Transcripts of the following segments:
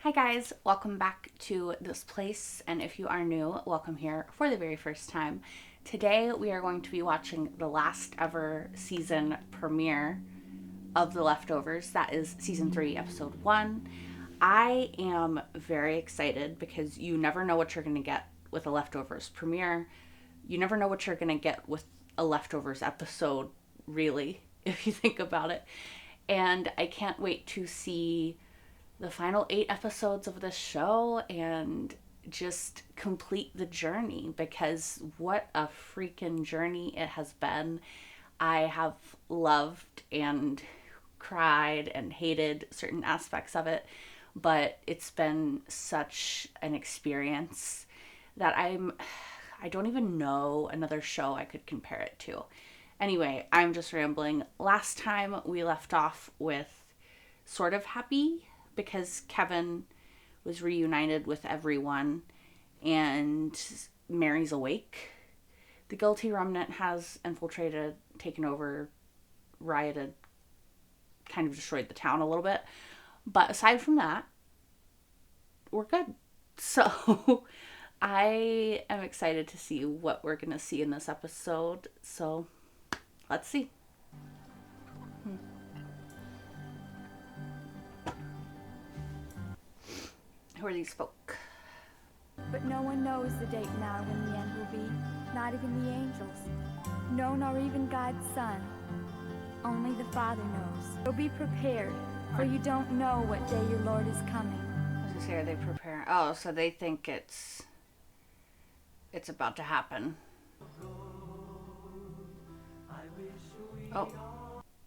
Hi guys, welcome back to this place, and if you are new, welcome here for the very first time. Today we are going to be watching the last ever season premiere of The Leftovers. That is season 3, episode 1. I am very excited because you never know what you're going to get with a Leftovers premiere. You never know what you're going to get with a Leftovers episode, really, if you think about it. And I can't wait to see the final 8 episodes of this show and just complete the journey, because what a freaking journey it has been. I have loved and cried and hated certain aspects of it, but it's been such an experience that I don't even know another show I could compare it to. Anyway, I'm just rambling. Last time we left off with sort of happy because Kevin was reunited with everyone and Mary's awake. The guilty remnant has infiltrated, taken over, rioted, kind of destroyed the town a little bit. But aside from that, we're good. So I am excited to see what we're going to see in this episode. So let's see. Who are these folk? But no one knows the date and hour when the end will be, not even the angels. No, nor even God's Son. Only the Father knows. So be prepared, for you don't know what day your Lord is coming. I was gonna say, are they preparing? Oh, so they think it's about to happen. Oh,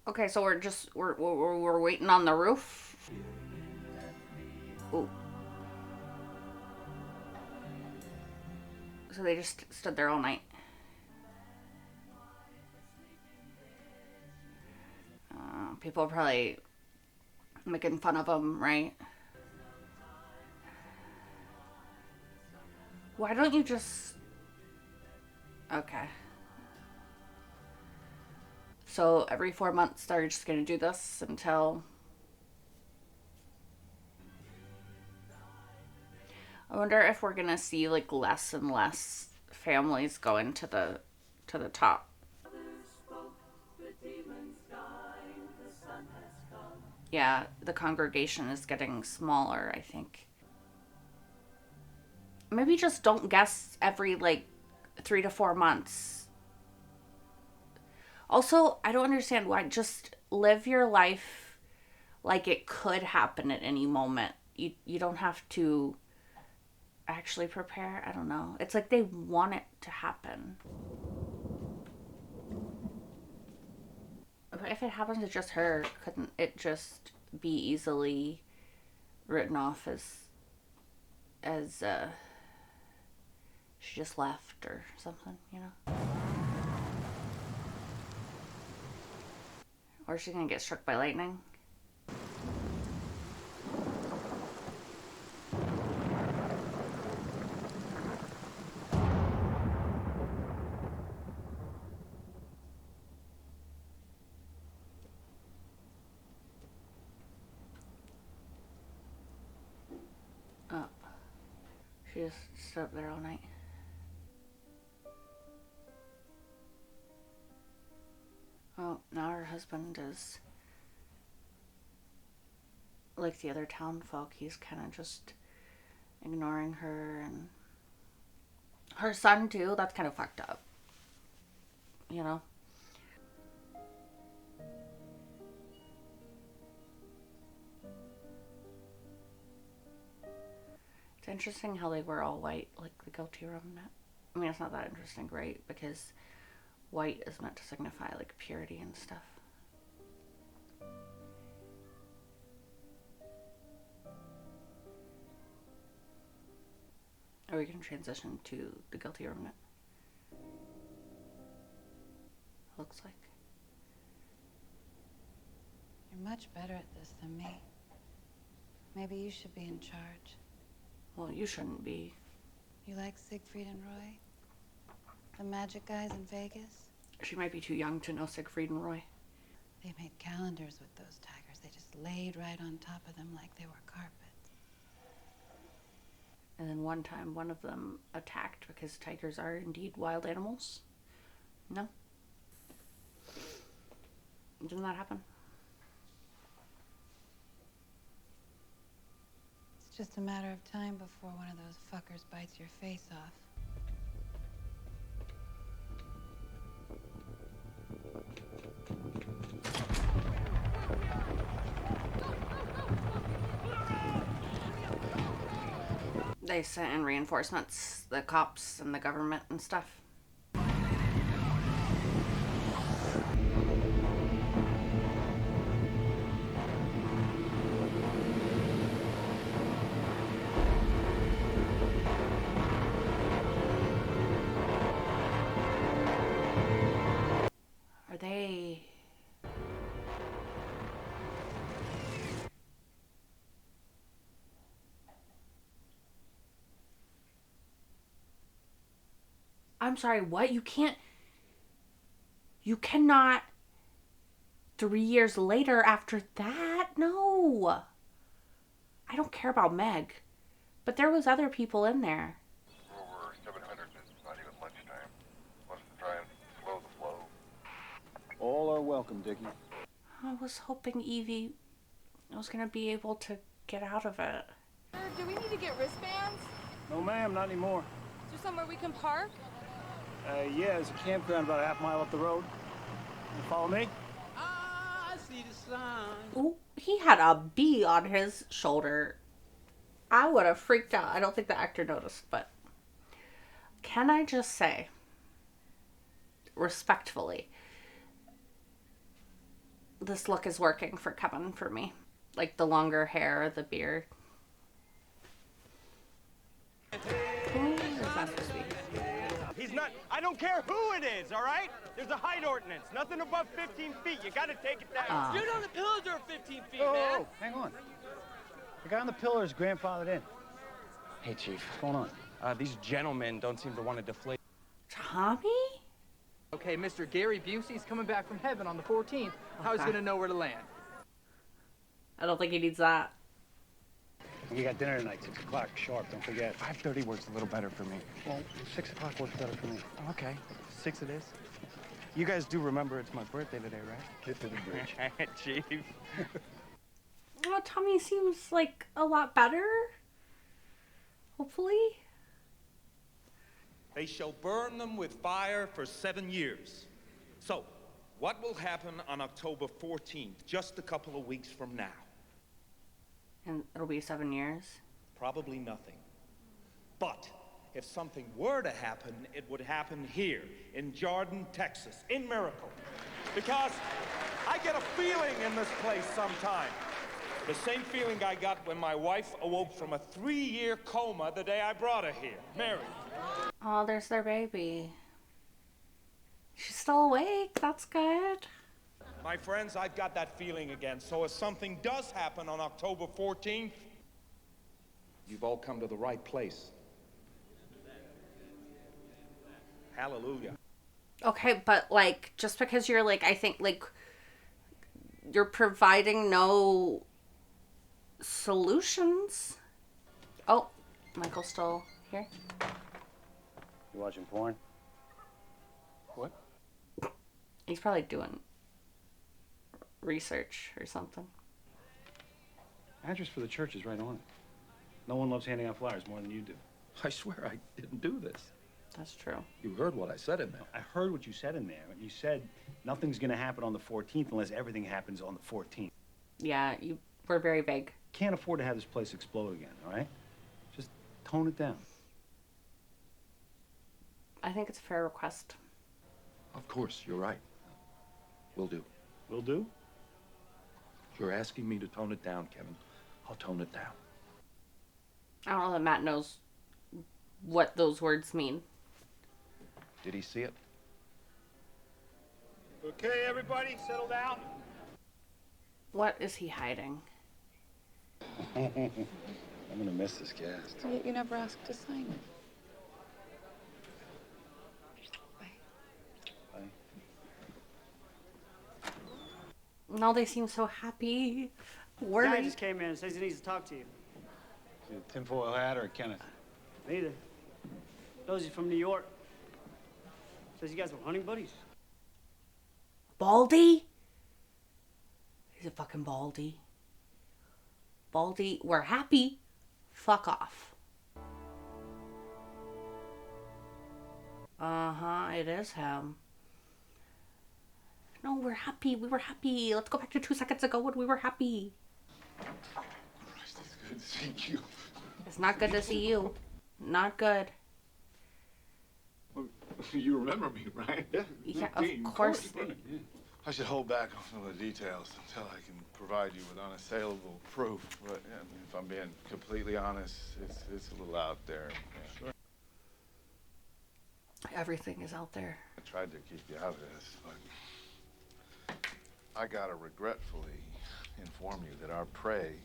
okay. So we're waiting on the roof. Ooh. So they just stood there all night. People are probably making fun of them, right? Why don't you just... Okay. So every 4 months they're just gonna do this until... I wonder if we're gonna see like less and less families going to the top. Yeah, the congregation is getting smaller, I think. Maybe just don't guess every like 3 to 4 months. Also, I don't understand why. Just live your life like it could happen at any moment. You don't have to actually prepare. I don't know. It's like they want it to happen. But if it happens to just her, couldn't it just be easily written off as she just left or something, you know? Or is she gonna get struck by lightning? Oh, she just stood up there all night. Oh, now her husband is like the other town folk. He's kind of just ignoring her, and her son too. That's kind of fucked up, you know? It's interesting how they were all white, like the guilty remnant. I mean, it's not that interesting, right? Because white is meant to signify like purity and stuff. Or we can transition to the guilty remnant. Looks like. You're much better at this than me. Maybe you should be in charge. Well, you shouldn't be. You like Siegfried and Roy? The magic guys in Vegas? She might be too young to know Siegfried and Roy. They made calendars with those tigers. They just laid right on top of them like they were carpet. one time one of them attacked because tigers are indeed wild animals? No? Didn't that happen? It's just a matter of time before one of those fuckers bites your face off. They sent in reinforcements, the cops and the government and stuff. Are they... I'm sorry, what? You cannot 3 years later after that? No. I don't care about Meg. But there was other people in there. Over 700 and it's not even lunchtime. Wants to try and slow the flow. All are welcome, Dickie. I was hoping Evie was going to be able to get out of it. Do we need to get wristbands? No, ma'am, not anymore. Is there somewhere we can park? Yeah, there's a campground about a half mile up the road. You follow me? I see the sign. Ooh, he had a bee on his shoulder. I would have freaked out. I don't think the actor noticed, but can I just say, respectfully, this look is working for Kevin for me. Like the longer hair, the beard. Who is that supposed to be? He's not, I don't care who it is, all right? There's a height ordinance. Nothing above 15 feet. You gotta take it down. You're on the pillars are 15 feet, Oh, man. hang on. The guy on the pillar is grandfathered in. Hey, Chief. What's going on? These gentlemen don't seem to want to deflate. Tommy? Okay, Mr. Gary Busey's coming back from heaven on the 14th. How he's gonna know where to land? I don't think he needs that. We got dinner tonight, 6 o'clock sharp, don't forget. 5:30 works a little better for me. Well, 6 o'clock works better for me. Okay, 6 it is. You guys do remember it's my birthday today, right? Get to the bridge. Chief. Oh, Tommy seems like a lot better. Hopefully. They shall burn them with fire for 7 years. So, what will happen on October 14th, just a couple of weeks from now? And it'll be 7 years. Probably nothing. But if something were to happen, it would happen here in Jarden, Texas, in Miracle. Because I get a feeling in this place sometime. The same feeling I got when my wife awoke from a 3-year coma the day I brought her here, Mary. Oh, there's their baby. She's still awake. That's good. My friends, I've got that feeling again. So if something does happen on October 14th, you've all come to the right place. Hallelujah. Okay, but like, just because you're like, I think like, you're providing no solutions. Oh, Michael's still here. You watching porn? What? He's probably doing research or something. Address for the church is right on it. No one loves handing out flyers more than you do. I swear I didn't do this. That's true. You heard what I said in there. I heard what you said in there. You said nothing's going to happen on the 14th unless everything happens on the 14th. Yeah, you were very vague. Can't afford to have this place explode again, all right? Just tone it down. I think it's a fair request. Of course, you're right. Will do. Will do? You're asking me to tone it down, Kevin. I'll tone it down. I don't know that Matt knows what those words mean. Did he see it? Okay, everybody, settle down. What is he hiding? I'm gonna miss this cast. You never asked to sign it. Bye. No, they seem so happy. Guy Worried. just came in and says he needs to talk to you. Is it a tinfoil hat or Kenneth? Neither. Knows he's from New York. Says you guys were hunting buddies. Baldy? He's a fucking Baldy. Baldy, we're happy. Fuck off. Uh-huh, it is him. No, we're happy. We were happy. Let's go back to 2 seconds ago when we were happy. Christ, it's good to see you. It's not good to see you. Not good. Well, you remember me, right? Yeah, of course. I should hold back on some of the details until I can provide you with unassailable proof. But yeah, I mean, if I'm being completely honest, it's a little out there. Yeah. Sure. Everything is out there. I tried to keep you out of this, but I gotta regretfully inform you that our prey,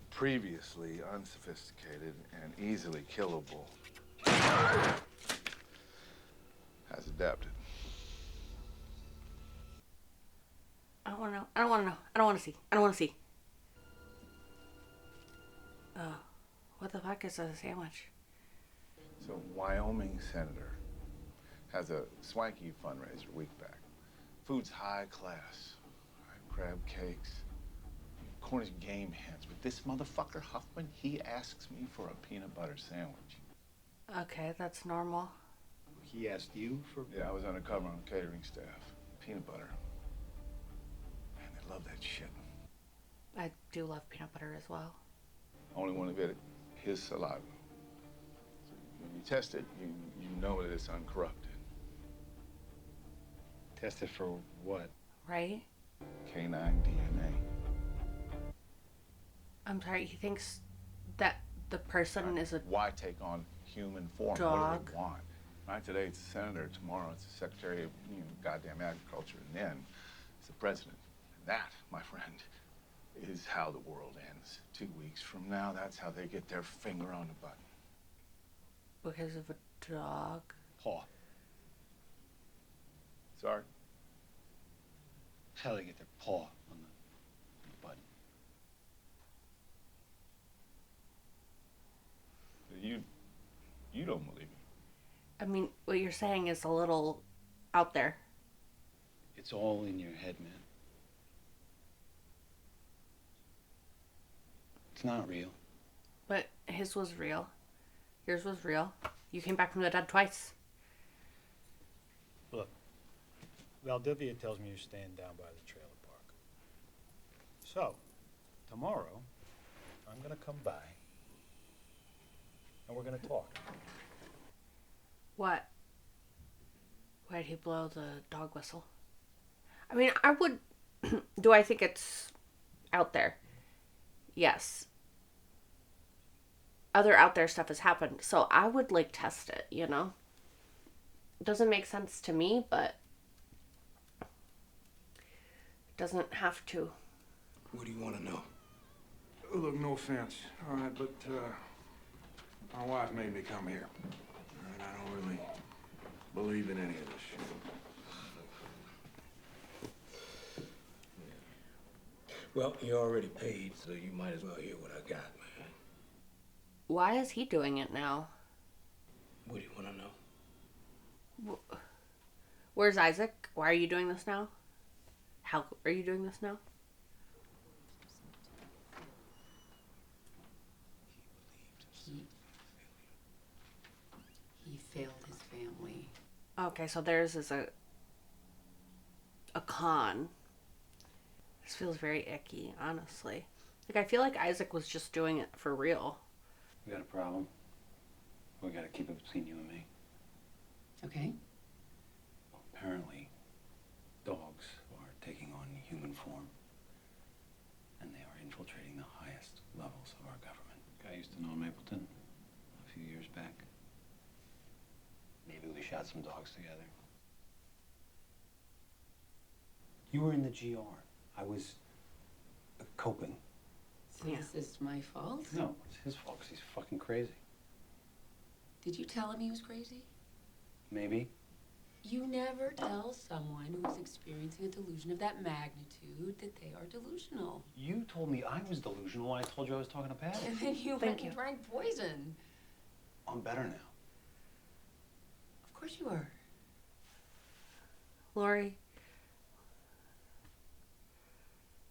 previously unsophisticated and easily killable, has adapted. I don't want to know. I don't want to know. I don't want to see. I don't want to see. What the fuck is a sandwich? So, Wyoming senator has a swanky fundraiser a week back. Food's high class. Right? Crab cakes, Cornish game hens. But this motherfucker, Huffman, he asks me for a peanut butter sandwich. Okay, that's normal. He asked you for... Yeah, I was undercover on the catering staff. Peanut butter. Man, they love that shit. I do love peanut butter as well. Only one of it, his saliva. So when you test it, you know that it's uncorrupted. Tested for what? Right? Canine DNA. I'm sorry, he thinks that the person is a Why take on human form? dog. What do they want? Right, today it's the senator, tomorrow it's the secretary of goddamn agriculture, and then it's the president. And that, my friend, is how the world ends. 2 weeks from now, that's how they get their finger on the button. because of a dog. Paw. Sorry? How they get their paw on the button. You don't believe me. I mean, what you're saying is a little out there. It's all in your head, man. It's not real. But his was real. Yours was real. You came back from the dead twice. Look, Valdivia tells me you're staying down by the trailer park. So, tomorrow, I'm gonna come by, and we're gonna talk. What? Why did he blow the dog whistle? I mean, I would... Do I think it's out there? Yes. Other out there stuff has happened, so I would, like, test it, you know? It doesn't make sense to me, but... It doesn't have to. What do you want to know? Look, no offense, all right, but my wife made me come here. And I don't really believe in any of this shit. Well, you already paid, so you might as well hear what I got, man. Why is he doing it now? What do you want to know? Where's Isaac? Why are you doing this now? How are you doing this now? He failed his family. Okay, so theirs is a con. This feels very icky, honestly. Like, I feel like Isaac was just doing it for real. We got a problem. We gotta keep it between you and me. Okay. Apparently, dogs are taking on human form. And they are infiltrating the highest levels of our government. Guy I used to know in Mapleton a few years back. Maybe we shot some dogs together. You were in the GR. I was coping. So is this my fault? No, it's his fault because he's fucking crazy. Did you tell him he was crazy? Maybe. You never tell someone who is experiencing a delusion of that magnitude that they are delusional. You told me I was delusional when I told you I was talking to Pat. And then you went and drank poison. I'm better now. Of course you are. Lori,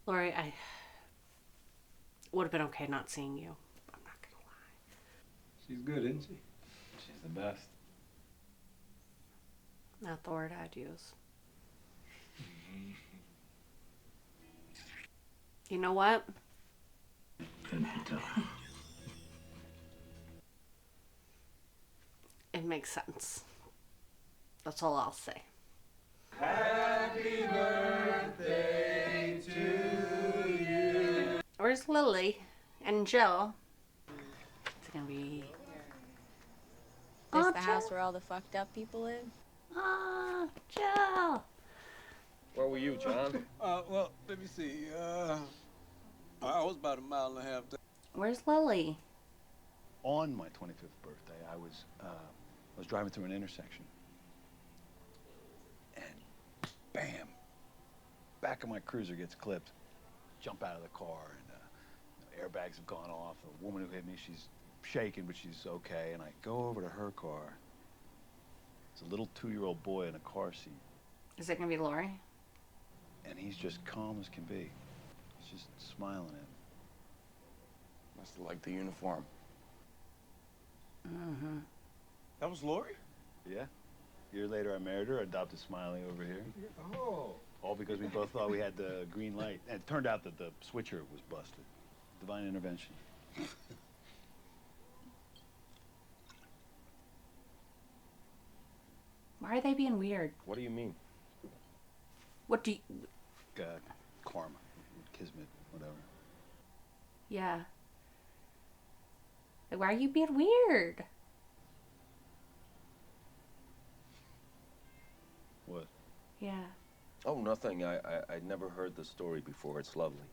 I would have been okay not seeing you. I'm not gonna lie. She's good, isn't she? She's the best. Not the word I'd use. You know what? It makes sense. That's all I'll say. Happy birthday to you. Where's Lily and Jill? It's gonna be... This Aw, the house Jill. where all the fucked up people live? Ah, Jill. Where were you, John? Well, let me see. I was about a mile and a half down. Where's Lily? On my 25th birthday, I was driving through an intersection. And bam! Back of my cruiser gets clipped. Jump out of the car, and airbags have gone off. The woman who hit me, she's shaking, but she's okay. And I go over to her car. It's a little 2-year-old boy in a car seat. Is it gonna be Lori? And he's just calm as can be. He's just smiling at me. Must have liked the uniform. Mm-hmm. That was Lori? Yeah. A year later, I married her, adopted Smiley over here. Oh. All because we both thought we had the green light. And it turned out that the switcher was busted. Divine intervention. Why are they being weird? What do you mean? What do you... Karma. Kismet. Whatever. Yeah. Like, why are you being weird? What? Yeah. Oh, nothing. I'd never heard the story before. It's lovely.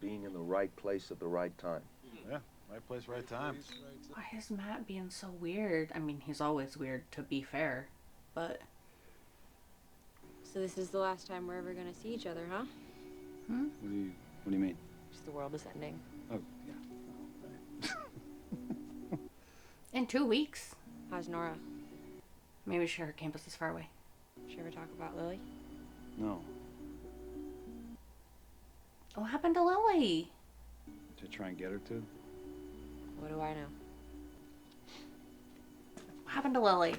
Being in the right place at the right time. Yeah, right place, right time. Why is Matt being so weird? I mean, he's always weird, to be fair, but... So this is the last time we're ever gonna see each other, huh? Hmm? What do you mean? Just the world is ending. Oh, yeah. In 2 weeks. How's Nora? Maybe sure her campus is far away. Did she ever talk about Lily? No. What happened to Lily? To try and get her to? What do I know? What happened to Lily?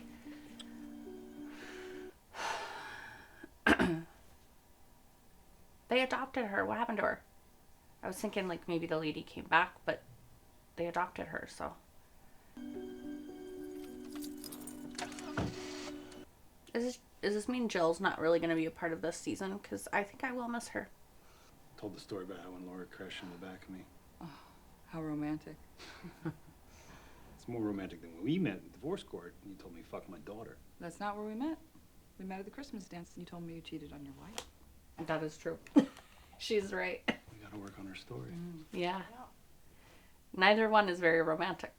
They adopted her. What happened to her? I was thinking like maybe the lady came back, but they adopted her, so. Does this mean Jill's not really going to be a part of this season? Because I think I will miss her. Told the story about how when Laura crashed in the back of me. Oh, how romantic. It's more romantic than when we met in the divorce court. You told me fuck my daughter. That's not where we met. We met at the Christmas dance and you told me you cheated on your wife. That is true. She's right. We gotta work on her story. Yeah. Neither one is very romantic.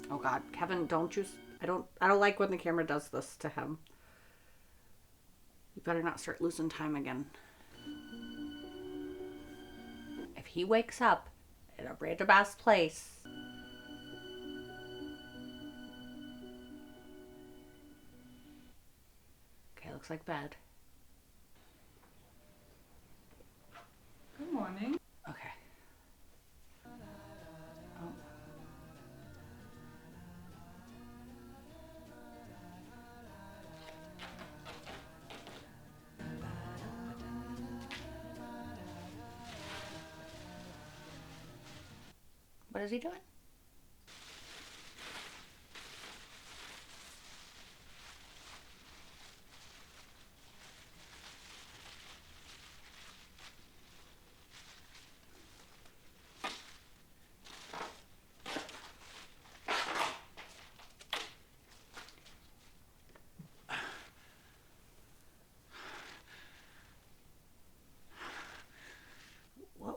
Oh God, Kevin, don't you... I don't like when the camera does this to him. You better not start losing time again. If he wakes up in a random ass place... Okay, looks like bed. Good morning. Okay. Oh. What is he doing?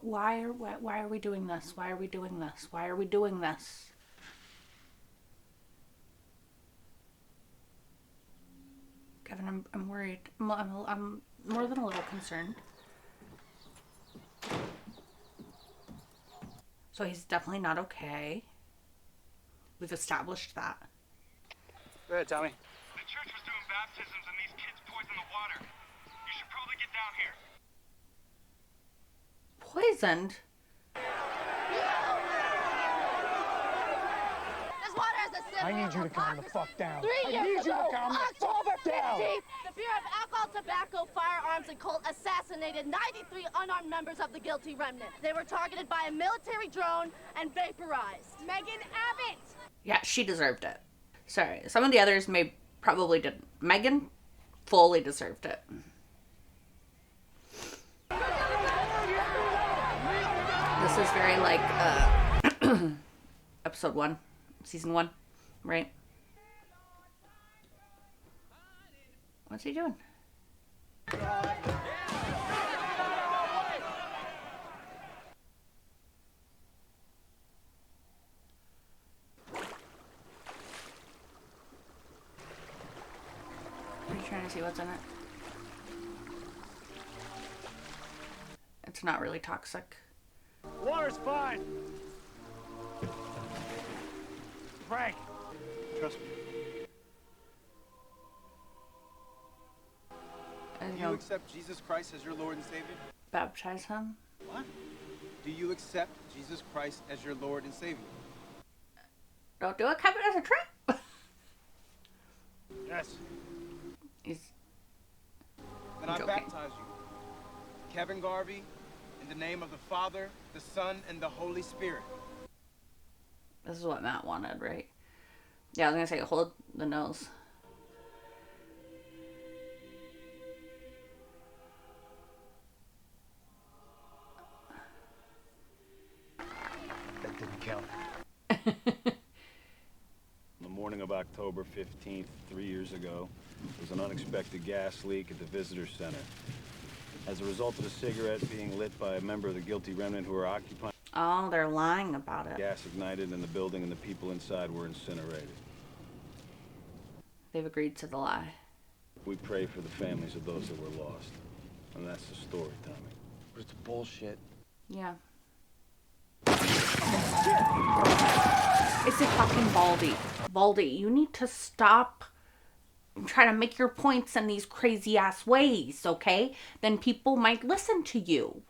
Why are we doing this? Why are we doing this? Why are we doing this? Kevin, I'm worried. I'm more than a little concerned. So So he's definitely not okay. We've established that. Go ahead, Tommy. The church was doing baptisms and these kids poisoned the water. You should probably get down here. Poisoned? This water has a symbol. I need you to calm the fuck down. 3 years I need you to ago, calm the October fuck down. 15th, the Bureau of Alcohol, Tobacco, Firearms, and Cult assassinated 93 unarmed members of the guilty remnant. They were targeted by a military drone and vaporized. Megan Abbott! Yeah, she deserved it. Sorry, some of the others probably didn't. Megan fully deserved it. This is very like episode 1, season 1, right? What's he doing? Are you trying to see what's in it? It's not really toxic. Water's fine. Frank, trust me. And Do you accept Jesus Christ as your Lord and Savior? Baptize him? What? Do you accept Jesus Christ as your Lord and Savior? Don't do it, Kevin, as a trip. Yes. He's Then I joking. baptize you, Kevin Garvey, in the name of the Father, the Son, and the Holy Spirit. This is what Matt wanted, right? Yeah, I was gonna say hold the nose. That didn't count. On the morning of October 15th, 3 years ago, there was an unexpected gas leak at the visitor center. As a result of a cigarette being lit by a member of the guilty remnant who were occupying... Oh, they're lying about it. Gas ignited in the building and the people inside were incinerated. They've agreed to the lie. We pray for the families of those that were lost. And that's the story, Tommy. But it's bullshit. Yeah. It's a fucking Baldy. Baldy, you need to stop trying to make your points in these crazy ass ways, okay? Then people might listen to you.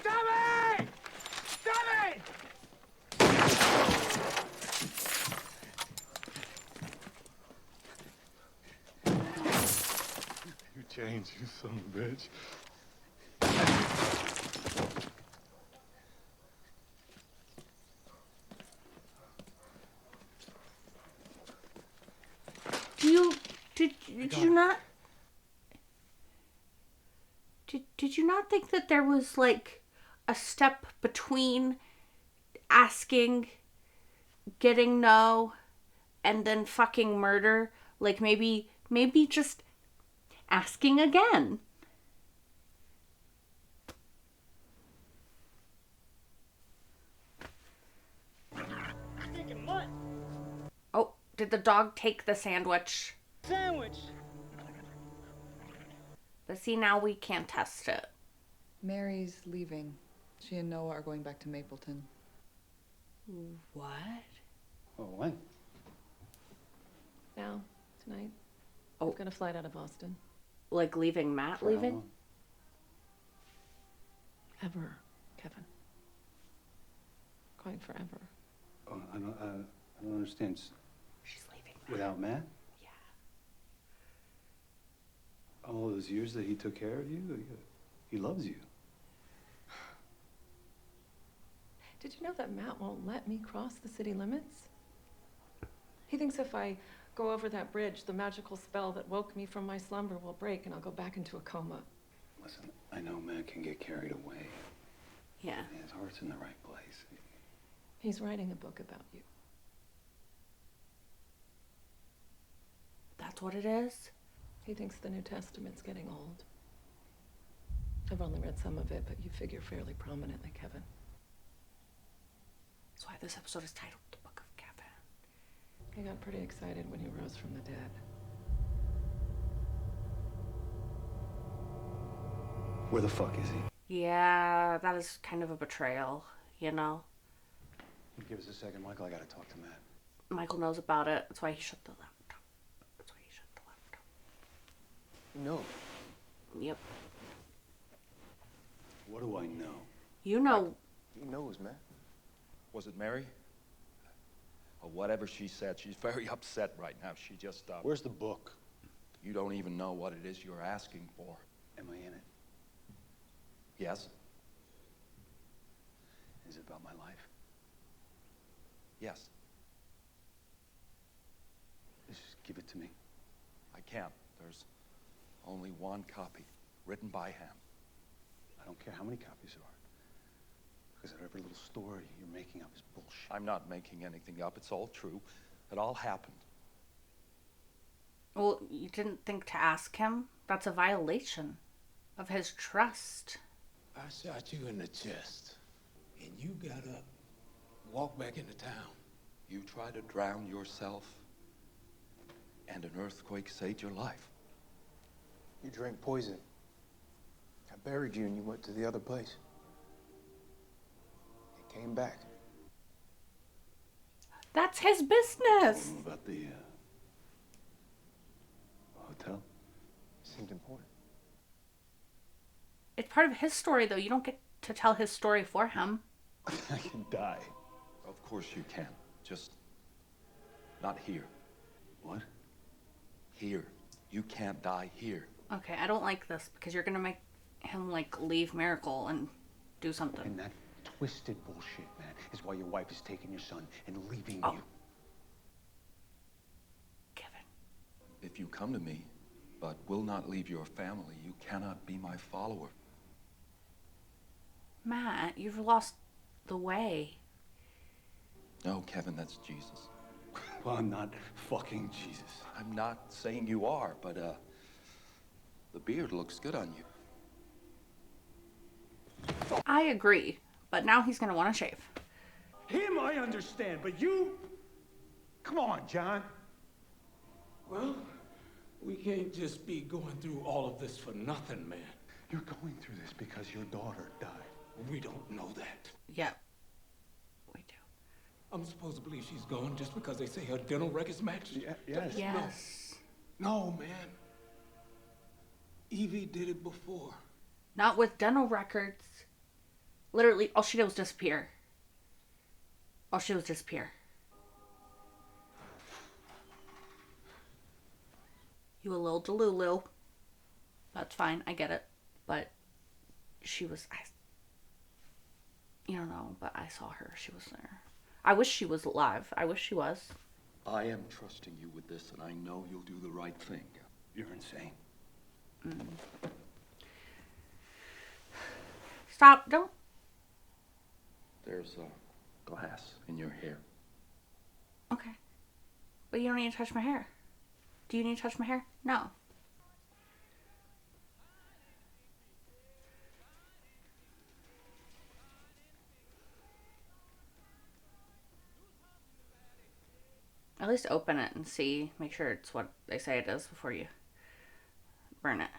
Tommy! Tommy! You changed, you son of a bitch. Did you not... Did you not think that there was, like, a step between asking, getting no, and then fucking murder? Like, maybe just asking again. Thinking what? Oh, did the dog take the sandwich? Sandwich. But see, now we can't test it. Mary's leaving. She and Noah are going back to Mapleton. What? Oh, when? Now, tonight. Oh. We've got a flight out of Boston. Like leaving Matt For how leaving? long? Ever, Kevin. Going forever. Oh, I don't understand. She's leaving Matt. Without Matt? Yeah. All those years that he took care of you? He loves you. Did you know that Matt won't let me cross the city limits? He thinks if I go over that bridge, the magical spell that woke me from my slumber will break and I'll go back into a coma. Listen, I know Matt can get carried away. Yeah. His heart's in the right place. He's writing a book about you. That's what it is? He thinks the New Testament's getting old. I've only read some of it, but you figure fairly prominently, Kevin. That's why this episode is titled The Book of Kevin. He got pretty excited when he rose from the dead. Where the fuck is he? Yeah, that is kind of a betrayal, you know? Give us a second, Michael. I gotta talk to Matt. Michael knows about it. That's why he shut the laptop. That's why he shut the laptop. No. Yep. What do I know? You know. He knows, man. Was it Mary? Or whatever she said. She's very upset right now. She just, Where's the book? You don't even know what it is you're asking for. Am I in it? Yes? Is it about my life? Yes. Just give it to me. I can't. There's only one copy, written by hand. I don't care how many copies there are. Because every little story you're making up is bullshit. I'm not making anything up. It's all true. It all happened. Well, you didn't think to ask him? That's a violation of his trust. I shot you in the chest, and you got up, walked back into town. You tried to drown yourself, and an earthquake saved your life. You drank poison. I buried you and you went to the other place. You came back. That's his business. What about the hotel? Seemed important. It's part of his story, though. You don't get to tell his story for him. I can die. Of course you can. Just not here. What? Here. You can't die here. Okay, I don't like this because you're gonna make him, like, leave Miracle and do something. And that twisted bullshit, man, is why your wife is taking your son and leaving you. Kevin. If you come to me, but will not leave your family, you cannot be my follower. Matt, you've lost the way. No, Kevin, that's Jesus. Well, I'm not fucking Jesus. I'm not saying you are, but, the beard looks good on you. I agree, but now he's gonna want to shave. Him, I understand, but you... Come on, John. Well, we can't just be going through all of this for nothing, man. You're going through this because your daughter died. We don't know that. Yep. We do. I'm supposed to believe she's gone just because they say her dental records match? Yes. Yes. No, man. Evie did it before. Not with dental records. Literally, all she did was disappear. All she did was disappear. You a little delulu. That's fine, I get it. But she was... You don't know, but I saw her. She was there. I wish she was alive. I wish she was. I am trusting you with this, and I know you'll do the right thing. You're insane. Stop. Don't. There's a glass in your hair. Okay. But you don't need to touch my hair. Do you need to touch my hair? No. At least open it and see. Make sure it's what they say it is before you burn it.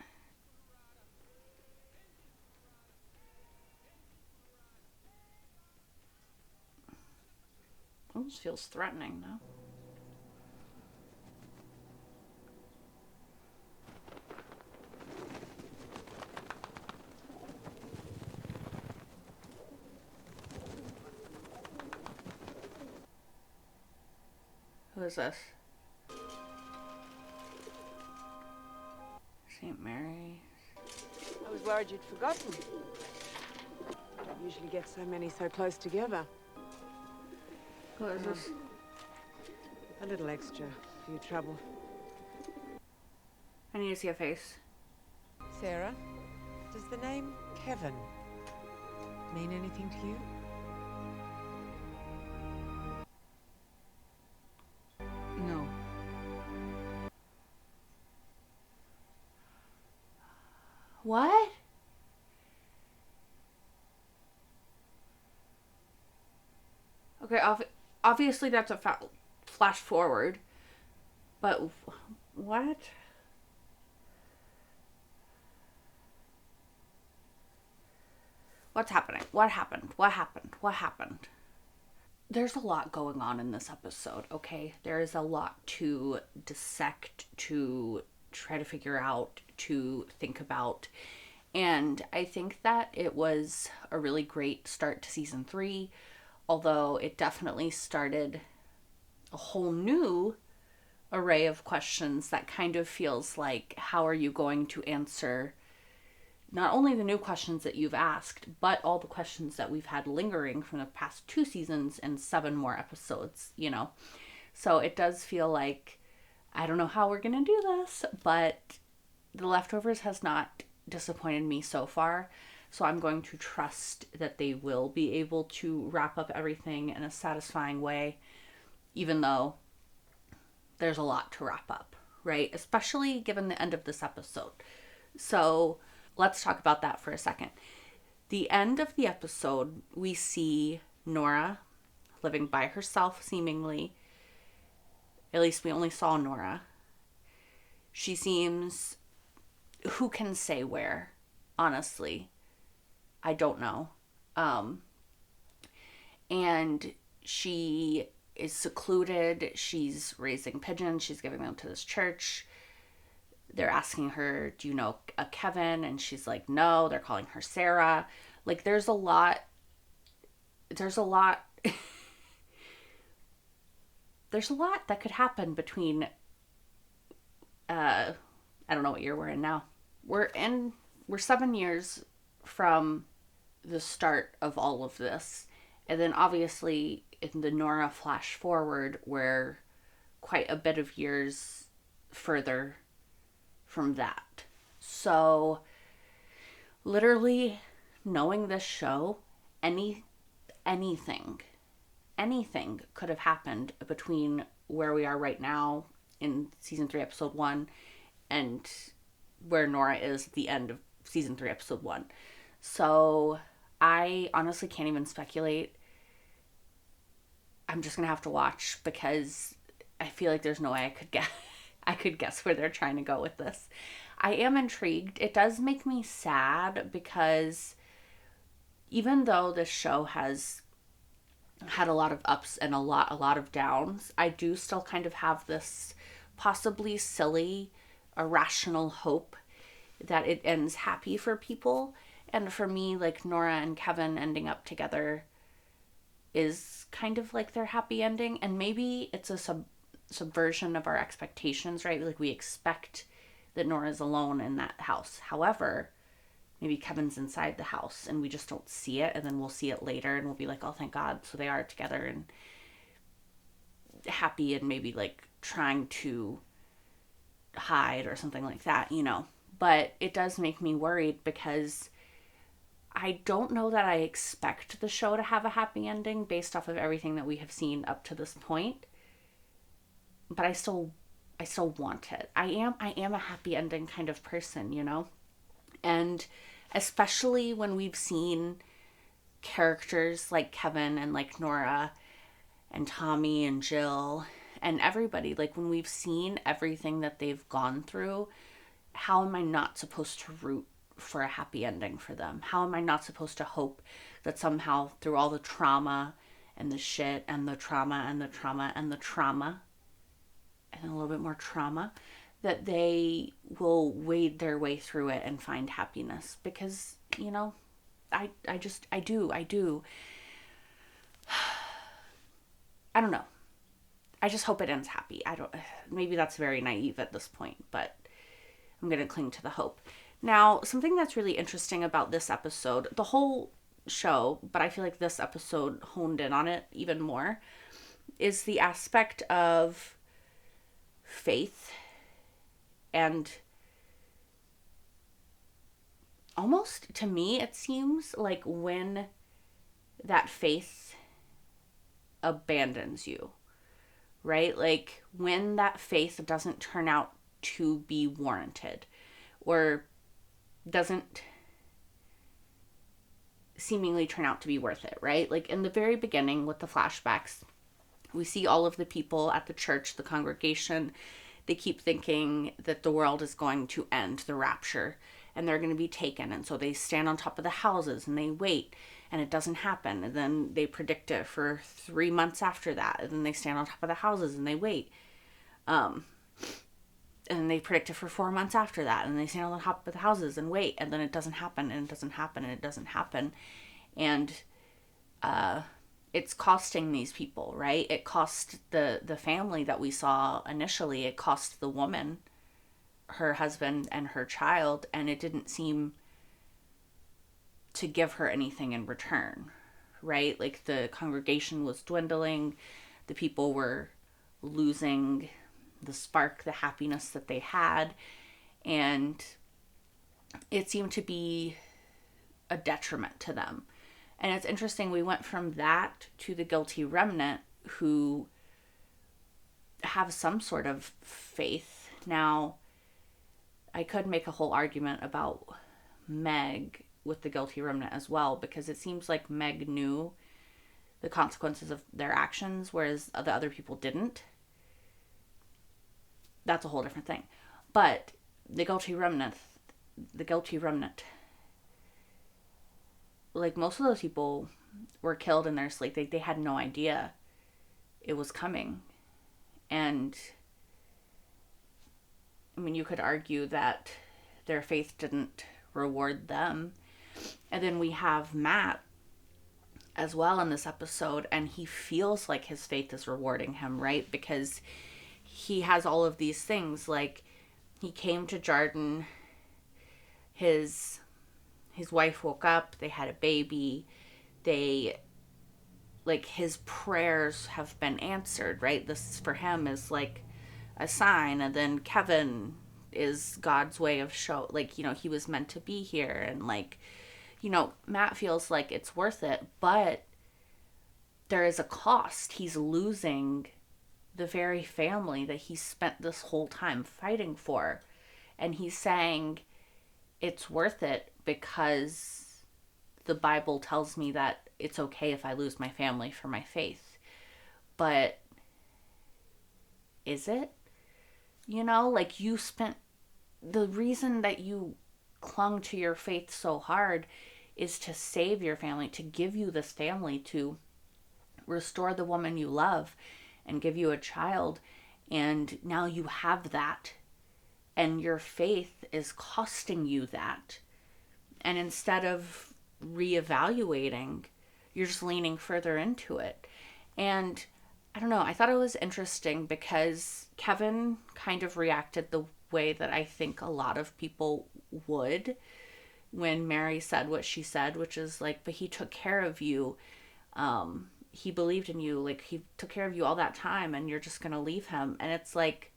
Almost feels threatening, though. Who is this? St. Mary's. I was worried you'd forgotten. Don't usually get so many so close together. Who is this? A little extra for your trouble. I need to see a face. Sarah, does the name Kevin mean anything to you? No. What? Okay, obviously that's a flash forward, but what? What's happening? What happened? What happened? What happened? There's a lot going on in this episode, okay? There is a lot to dissect, to try to figure out, to think about. And I think that it was a really great start to season 3, although it definitely started a whole new array of questions that kind of feels like, how are you going to answer not only the new questions that you've asked, but all the questions that we've had lingering from the past 2 seasons and 7 more episodes, you know? So it does feel like, I don't know how we're going to do this, but The Leftovers has not disappointed me so far. So I'm going to trust that they will be able to wrap up everything in a satisfying way, even though there's a lot to wrap up, right? Especially given the end of this episode. So let's talk about that for a second. The end of the episode, we see Nora living by herself, seemingly. At least we only saw Nora. She seems, who can say where, honestly? I don't know. And she is secluded. She's raising pigeons. She's giving them to this church. They're asking her, do you know a Kevin? And she's like, no. They're calling her Sarah. Like, there's a lot. There's a lot that could happen between, I don't know what year we're in now. We're 7 years from the start of all of this. And then obviously in the Nora flash forward, we're quite a bit of years further from that. So literally knowing this show, anything could have happened between where we are right now in season 3 episode 1 and where Nora is at the end of season 3 episode 1. So I honestly can't even speculate. I'm just gonna have to watch because I feel like there's no way I could guess where they're trying to go with this. I am intrigued. It does make me sad because even though this show has had a lot of ups and a lot of downs, I do still kind of have this possibly silly, irrational hope that it ends happy for people. And for me, like, Nora and Kevin ending up together is kind of like their happy ending. And maybe it's a subversion of our expectations, right? Like, we expect that Nora's alone in that house. However, maybe Kevin's inside the house and we just don't see it, and then we'll see it later and we'll be like, oh, thank God. So they are together and happy and maybe like trying to hide or something like that, you know. But it does make me worried because I don't know that I expect the show to have a happy ending based off of everything that we have seen up to this point. But I still want it. I am a happy ending kind of person, you know? And especially when we've seen characters like Kevin and like Nora and Tommy and Jill and everybody, like when we've seen everything that they've gone through, how am I not supposed to root for a happy ending for them? How am I not supposed to hope that somehow through all the trauma and the shit and the trauma and the trauma and the trauma and a little bit more trauma, that they will wade their way through it and find happiness? Because, you know, I do. I don't know. I just hope it ends happy. Maybe that's very naive at this point, but I'm going to cling to the hope. Now, something that's really interesting about this episode, the whole show, but I feel like this episode honed in on it even more, is the aspect of faith and almost, to me, it seems like when that faith abandons you, right? Like when that faith doesn't turn out to be warranted or doesn't seemingly turn out to be worth it, right? Like in the very beginning with the flashbacks, we see all of the people at the church, the congregation, they keep thinking that the world is going to end, the rapture, and they're going to be taken. And so they stand on top of the houses and they wait, and it doesn't happen. And then they predict it for 3 months after that. And then they stand on top of the houses and they wait. And then they predict it for 4 months after that. And they stand on top of the houses and wait. And then it doesn't happen, and it doesn't happen, and it doesn't happen. And it's costing these people, right? It cost the family that we saw initially. It cost the woman, her husband, and her child. And it didn't seem to give her anything in return, right? Like, the congregation was dwindling. The people were losing the spark, the happiness that they had. And it seemed to be a detriment to them. And it's interesting, we went from that to the guilty remnant who have some sort of faith. Now, I could make a whole argument about Meg with the guilty remnant as well, because it seems like Meg knew the consequences of their actions, whereas the other people didn't. That's a whole different thing. But the guilty remnant, like, most of those people were killed in their sleep. They had no idea it was coming. And, I mean, you could argue that their faith didn't reward them. And then we have Matt as well in this episode, and he feels like his faith is rewarding him, right? Because he has all of these things. Like, he came to Jarden, his wife woke up, they had a baby, his prayers have been answered, right? This for him is like a sign. And then Kevin is God's way of he was meant to be here. And Matt feels like it's worth it, but there is a cost. He's losing the very family that he spent this whole time fighting for. And he's saying it's worth it because the Bible tells me that it's okay if I lose my family for my faith. But is it? You spent, the reason that you clung to your faith so hard is to save your family, to give you this family, to restore the woman you love and give you a child. And now you have that, and your faith is costing you that. And instead of reevaluating, you're just leaning further into it. And I don't know, I thought it was interesting because Kevin kind of reacted the way that I think a lot of people would when Mary said what she said, which is like, but he took care of you. He believed in you. Like, he took care of you all that time, and you're just going to leave him. And it's like,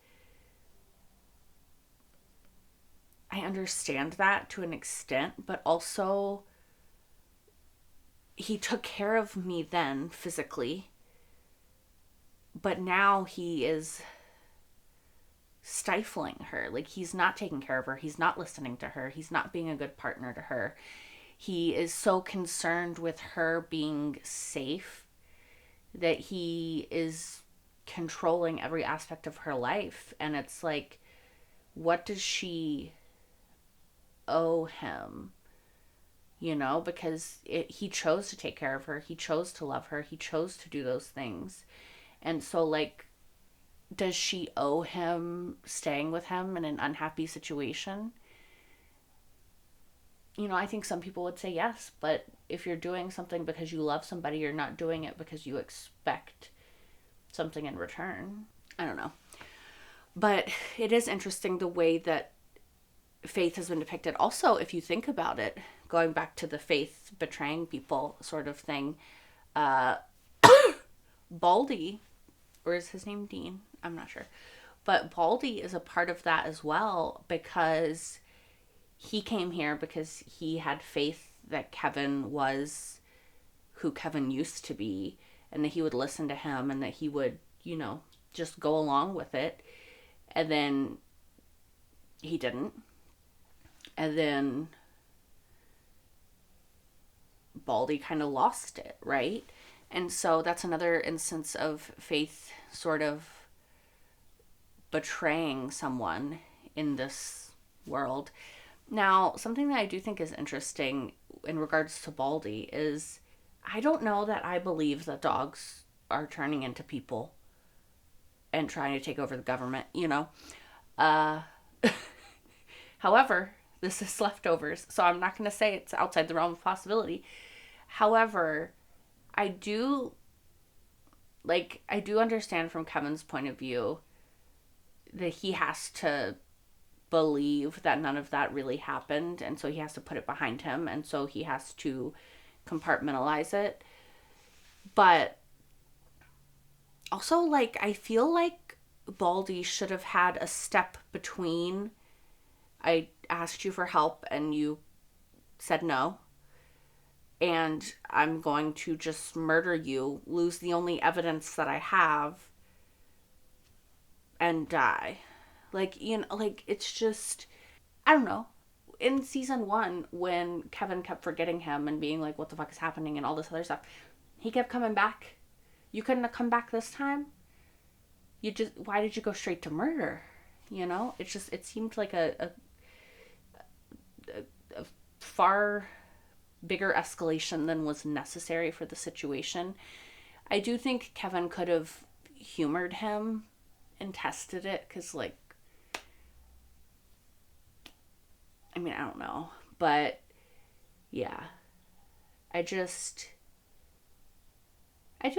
I understand that to an extent, but also he took care of me then physically, but now he is stifling her. Like, he's not taking care of her. He's not listening to her. He's not being a good partner to her. He is so concerned with her being safe that he is controlling every aspect of her life. And it's like, what does she owe him? Because he chose to take care of her. He chose to love her. He chose to do those things. And so, does she owe him staying with him in an unhappy situation? I think some people would say yes, but if you're doing something because you love somebody, you're not doing it because you expect something in return. I don't know. But it is interesting the way that faith has been depicted. Also, if you think about it, going back to the faith betraying people sort of thing, Baldy, or is his name Dean? I'm not sure. But Baldy is a part of that as well, because he came here because he had faith that Kevin was who Kevin used to be, and that he would listen to him, and that he would, just go along with it. And then he didn't. And then Baldy kind of lost it, right? And so that's another instance of faith sort of betraying someone in this world. Now, something that I do think is interesting in regards to Baldy is I don't know that I believe that dogs are turning into people and trying to take over the government, you know? Uh, However, this is leftovers, so I'm not going to say it's outside the realm of possibility. However, I do understand from Kevin's point of view that he has to believe that none of that really happened, and so he has to put it behind him, and so he has to compartmentalize it. But also, like, I feel like Baldy should have had a step between I asked you for help and you said no, and I'm going to just murder you, lose the only evidence that I have, and die. Like, you know, like, it's just, I don't know. In season 1, when Kevin kept forgetting him and being like, what the fuck is happening and all this other stuff, he kept coming back. You couldn't have come back this time? Why did you go straight to murder? You know? It seemed like a far bigger escalation than was necessary for the situation. I do think Kevin could have humored him and tested it, because, like, I mean, I don't know. But, yeah. I do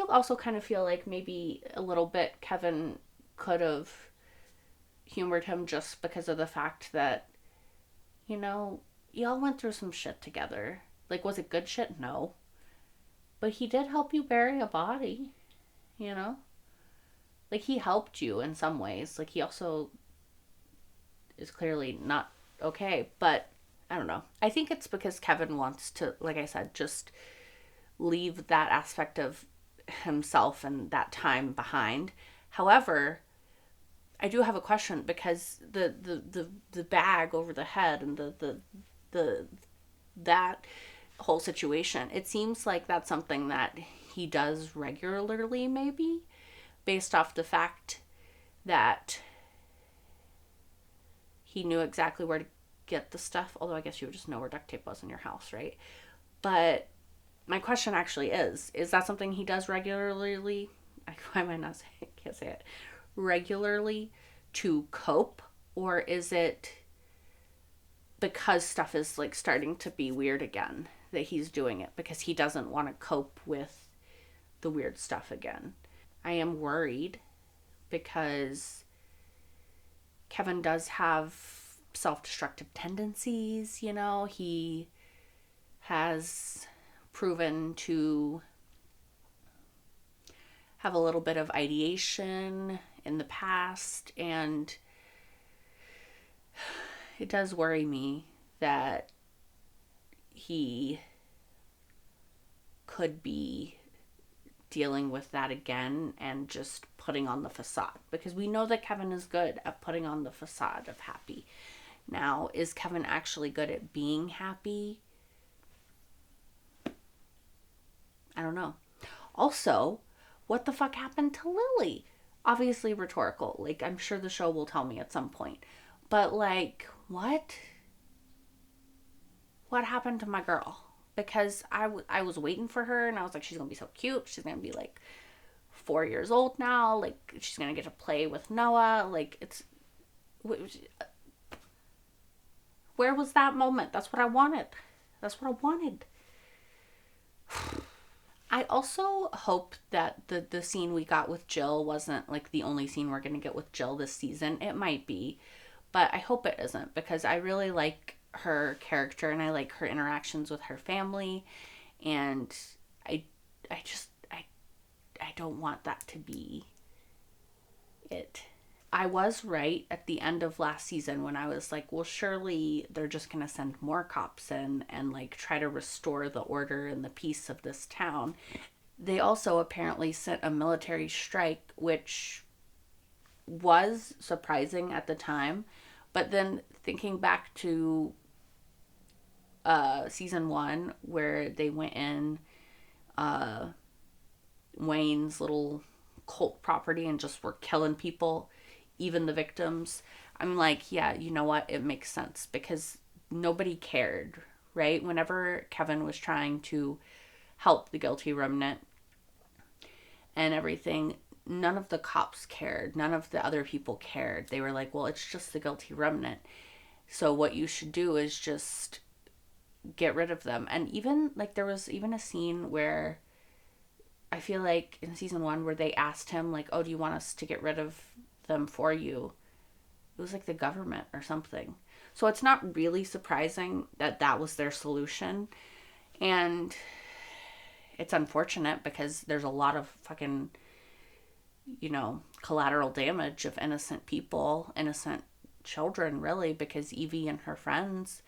also kind of feel like maybe a little bit Kevin could have humored him just because of the fact that, you know, y'all went through some shit together. Like, was it good shit? No. But he did help you bury a body, you know? Like, he helped you in some ways. Like, he also is clearly not okay. But, I don't know. I think it's because Kevin wants to, like I said, just leave that aspect of himself and that time behind. However, I do have a question, because the bag over the head and that whole situation, it seems like that's something that he does regularly, maybe, based off the fact that he knew exactly where to get the stuff. Although I guess you would just know where duct tape was in your house, right? But my question actually is that something he does regularly? Why am I not saying it? Can't say it. Regularly to cope? Or is it because stuff is, like, starting to be weird again that he's doing it? Because he doesn't want to cope with the weird stuff again. I am worried because Kevin does have self-destructive tendencies, you know? He has proven to have a little bit of ideation in the past, and it does worry me that he could be dealing with that again and just putting on the facade, because we know that Kevin is good at putting on the facade of happy. Now, is Kevin actually good at being happy? I don't know. Also, what the fuck happened to Lily? Obviously rhetorical. Like, I'm sure the show will tell me at some point. But, like, what? What happened to my girl? Because I was waiting for her, and I was like, she's going to be so cute. She's going to be, like, 4 years old now. Like, she's going to get to play with Noah. Like, it's... Where was that moment? That's what I wanted. That's what I wanted. I also hope that the scene we got with Jill wasn't, like, the only scene we're going to get with Jill this season. It might be, but I hope it isn't, because I really like her character and I like her interactions with her family, and I don't want that to be it. I was right at the end of last season when I was like, well, surely they're just going to send more cops in and, like, try to restore the order and the peace of this town. They also apparently sent a military strike, which was surprising at the time. But then thinking back to season 1, where they went in Wayne's little cult property and just were killing people, even the victims, I'm like, yeah, you know what? It makes sense, because nobody cared, right? Whenever Kevin was trying to help the guilty remnant and everything, none of the cops cared. None of the other people cared. They were like, well, it's just the guilty remnant. So what you should do is just get rid of them. And even, like, there was even a scene where I feel like in season 1 where they asked him, like, oh, do you want us to get rid of them for you? It was like the government or something. So it's not really surprising that that was their solution. And it's unfortunate because there's a lot of fucking, you know, collateral damage of innocent people, innocent children, really, because Evie and her friends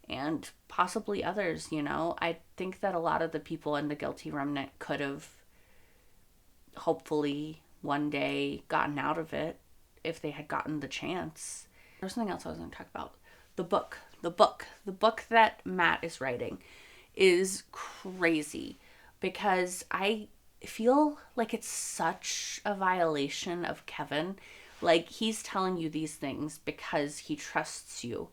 and possibly others, you know. I think that a lot of the people in the guilty remnant could have hopefully one day gotten out of it if they had gotten the chance. There's something else I was going to talk about. The book that Matt is writing is crazy because I feel like it's such a violation of Kevin. Like, he's telling you these things because he trusts you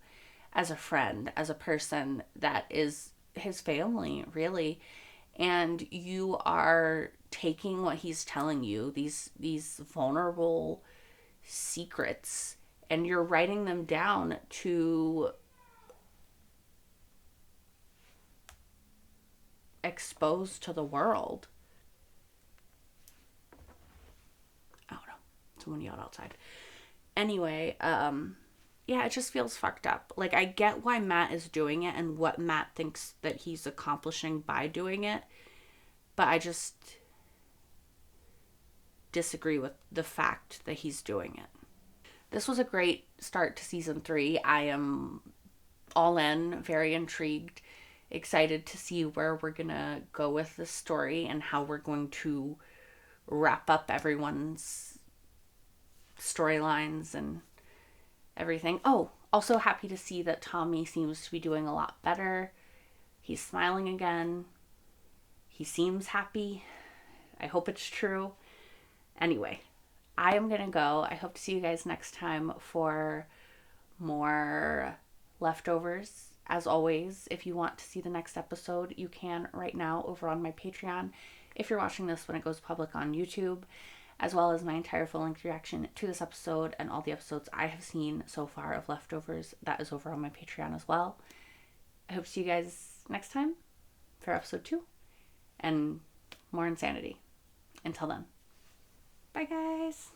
as a friend, as a person that is his family, really. And you are taking what he's telling you, these vulnerable secrets, and you're writing them down to expose to the world. I don't know. Someone yelled outside. Anyway, yeah, it just feels fucked up. Like, I get why Matt is doing it and what Matt thinks that he's accomplishing by doing it, but I just disagree with the fact that he's doing it. This was a great start to season 3. I am all in, very intrigued, excited to see where we're gonna go with this story and how we're going to wrap up everyone's storylines and everything. Oh, also happy to see that Tommy seems to be doing a lot better. He's smiling again. He seems happy. I hope it's true. Anyway, I am gonna go. I hope to see you guys next time for more leftovers. As always, if you want to see the next episode, you can right now over on my Patreon. If you're watching this when it goes public on YouTube, as well as my entire full-length reaction to this episode and all the episodes I have seen so far of Leftovers, that is over on my Patreon as well. I hope to see you guys next time for episode 2 and more insanity. Until then, bye guys.